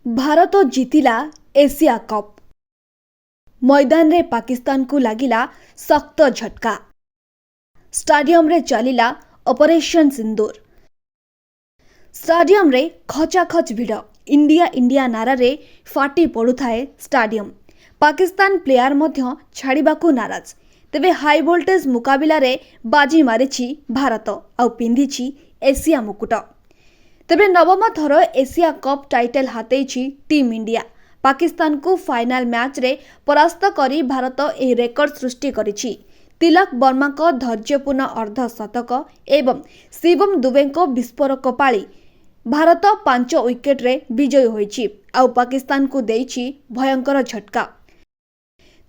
Bharat जीतिला Asia cup. मैदान रे पाकिस्तान को लागिला सख्त झटका। स्टाडियम रे चलिला ऑपरेशन सिंदूर। स्टाडियम रे खचाखच भिड़। इंडिया इंडिया नारा रे फाटी पड़ुथाए स्टाडियम। पाकिस्तान प्लेयर मध्य छाड़िबाकू नाराज। तेबे हाई वोल्टेज मुकाबिला रे बाजी मारिछि भारत आउ पिंधिछि एशिया मुकुट। तेबे नवम थर एशिया कप टाइटल हातेइछि टीम इंडिया। पाकिस्तान को फाइनल मैच रे परास्त करी भारत ए रेकर्ड सृष्टि करिछि। तिलक वर्मा को धैर्यपूर्ण अर्धशतक एवं शिवम दुबे को विस्फोरक पाली भारत 5 विकेट रे विजयी होइछि आउ पाकिस्तान को देइछि भयंकर झटका।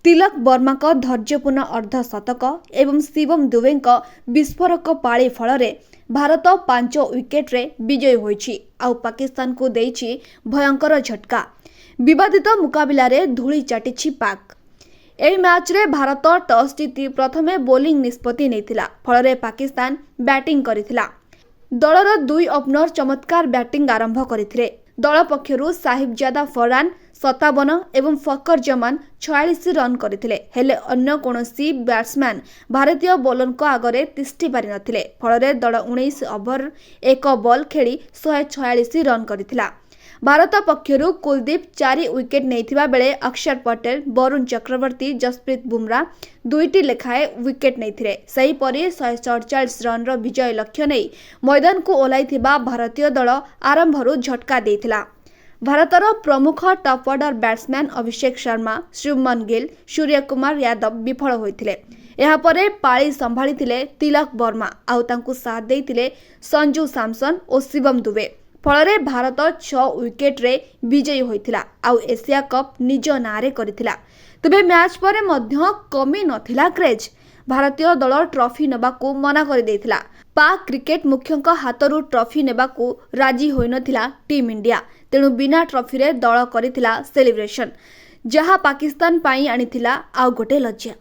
तिलक वर्मा को धैर्यपूर्ण अर्धशतक एवं शिवम दुबे को विस्फोरक पाली फल भारत 5 विकेट रे विजयी होइछि आउ पाकिस्तान को देइछि भयंकर झटका। विवादित मुकाबिला रे धूली चाटिछि पाक। एही मैच रे भारत टॉस जीति प्रथमे बोलिंग निष्पत्ति नेथिला। फल रे पाकिस्तान बैटिंग करिथिला। दलर 2 ओपनर चमत्कार बैटिंग आरंभ करिथिले। दल पक्षरु साहिबजादा फरहान 57 एवं फकर जमान 46 रन करथिले। हेले अन्य कोनोसी बैट्समैन भारतीय बॉलर को आगरे तिष्ठि पारि नथिले। फल रे दल 19 ओवर 1 बॉल खेली 146 रन करथिला। भारत पक्षरु कुलदीप 4 विकेट नेथिबा बेले अक्षर पटेल, वरुण चक्रवर्ती, जसप्रीत बुमरा 2टी लेखाए विकेट नेथिले। सही परि 147 रन रो विजय लक्ष्य नै मैदान को ओलाइथिबा भारतीय दल आरंभरु झटका देथिला। भारतर प्रमुख top order batsman Abhishek Sharma, Shubman Gill, Surya Kumar Yadav विफल होइथिले। एहा परे पाळी संभाळिथिले तिलक वर्मा आउ तांकु साथ देइथिले संजू सैमसन और शिवम दुबे। फल भारत 6 विकेट रे विजयी होइथिला आउ एशिया कप निज नारे करिथिला। तबे मैच परे मध्य कमी नथिला क्रेज। भारतीय दल ट्रॉफी नेबाकू मना कर देइथिला। पाक क्रिकेट मुख्यଙ୍କ हातरू ट्रॉफी नेबाकू राजी होई नथिला टीम इंडिया। तेणु बिना ट्रॉफी रे दल करिथिला सेलिब्रेशन, जहा पाकिस्तान पाई आनिथिला आउ गोटे लज्जा।